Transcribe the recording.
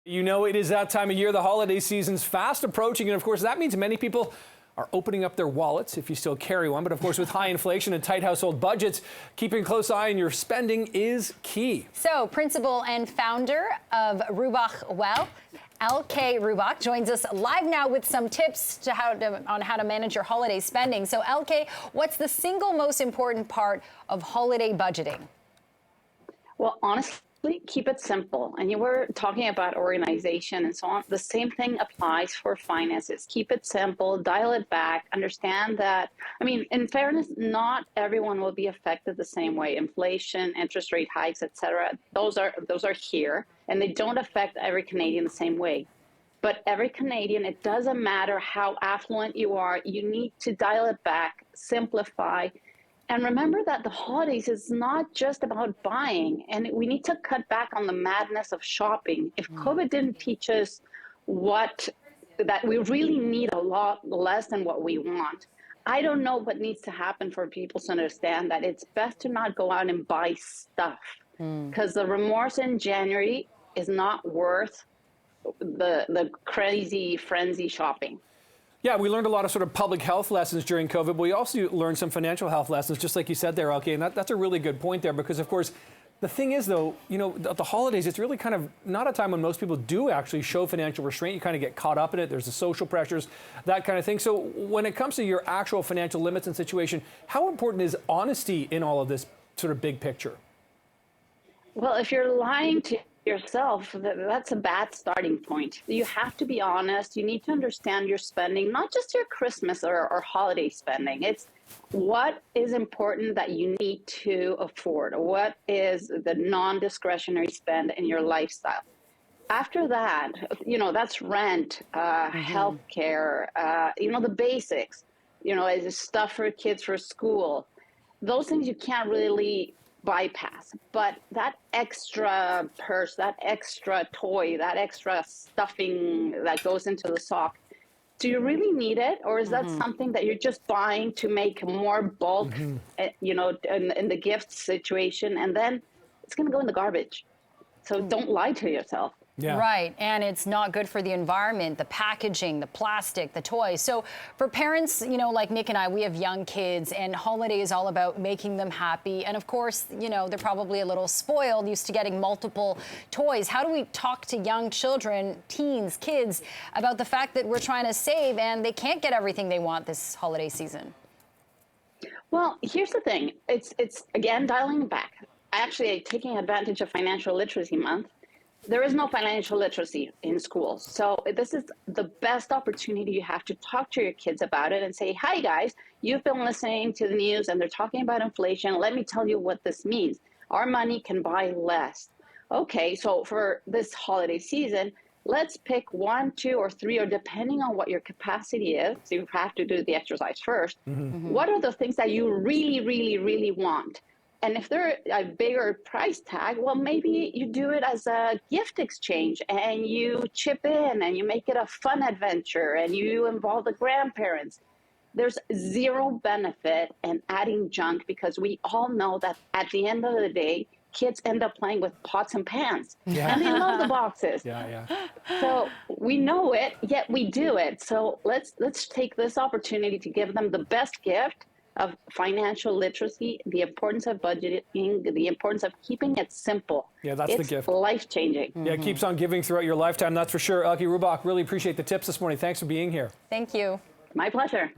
You know, it is that time of year. The holiday season's fast approaching. And of course, that means many people are opening up their wallets if you still carry one. But of course, with high inflation and tight household budgets, keeping a close eye on your spending is key. So principal and founder of Rubach Wealth, LK Rubach, joins us live now with some tips on how to manage your holiday spending. So LK, what's the single most important part of holiday budgeting? Well, honestly, keep it simple. And you were talking about organization and so on. The same thing applies for finances. Keep it simple, dial it back, understand that, I mean, in fairness, not everyone will be affected the same way. Inflation, interest rate hikes, etc. Those are here, and they don't affect every Canadian the same way. But every Canadian, it doesn't matter how affluent you are, you need to dial it back, simplify. And remember that the holidays is not just about buying, and we need to cut back on the madness of shopping. If COVID didn't teach us that we really need a lot less than what we want, I don't know what needs to happen for people to understand that it's best to not go out and buy stuff, because the remorse in January is not worth the crazy frenzy shopping. Yeah, we learned a lot of sort of public health lessons during COVID, but we also learned some financial health lessons, just like you said there, LK. And that's a really good point there, because, of course, the thing is, though, you know, the holidays, it's really kind of not a time when most people do actually show financial restraint. You kind of get caught up in it. There's the social pressures, that kind of thing. So when it comes to your actual financial limits and situation, how important is honesty in all of this sort of big picture? Well, if you're lying to yourself, that's a bad starting point. You have to be honest. You need to understand your spending, not just your Christmas or holiday spending. It's what is important that you need to afford. What is the non-discretionary spend in your lifestyle? After that, you know, that's rent, healthcare, you know, the basics, you know, is stuff for kids for school. Those things you can't really bypass, but that extra purse, that extra toy, that extra stuffing that goes into the sock, do you really need it? Or is that something that you're just buying to make more bulk, you know, in the gift situation, and then it's going to go in the garbage? So don't lie to yourself. Yeah. Right, and it's not good for the environment, the packaging, the plastic, the toys. So for parents, you know, like Nick and I, we have young kids, and holiday is all about making them happy. And of course, you know, they're probably a little spoiled, used to getting multiple toys. How do we talk to young children, teens, kids, about the fact that we're trying to save and they can't get everything they want this holiday season? Well, here's the thing. It's again, dialing back. Actually, taking advantage of Financial Literacy Month. There is no financial literacy in schools. So this is the best opportunity you have to talk to your kids about it and say, hi guys, you've been listening to the news and they're talking about inflation. Let me tell you what this means. Our money can buy less. Okay, so for this holiday season, let's pick 1, 2, or 3, or depending on what your capacity is, so you have to do the exercise first. What are the things that you really, really, really want? And if they're a bigger price tag, well, maybe you do it as a gift exchange and you chip in and you make it a fun adventure and you involve the grandparents. There's zero benefit in adding junk, because we all know that at the end of the day, kids end up playing with pots and pans. Yeah. And they love the boxes. Yeah. So we know it, yet we do it. So let's take this opportunity to give them the best gift of financial literacy, the importance of budgeting, the importance of keeping it simple. Yeah, that's the gift. It's life-changing. Yeah, it keeps on giving throughout your lifetime, that's for sure. LK Rubach, really appreciate the tips this morning. Thanks for being here. Thank you. My pleasure.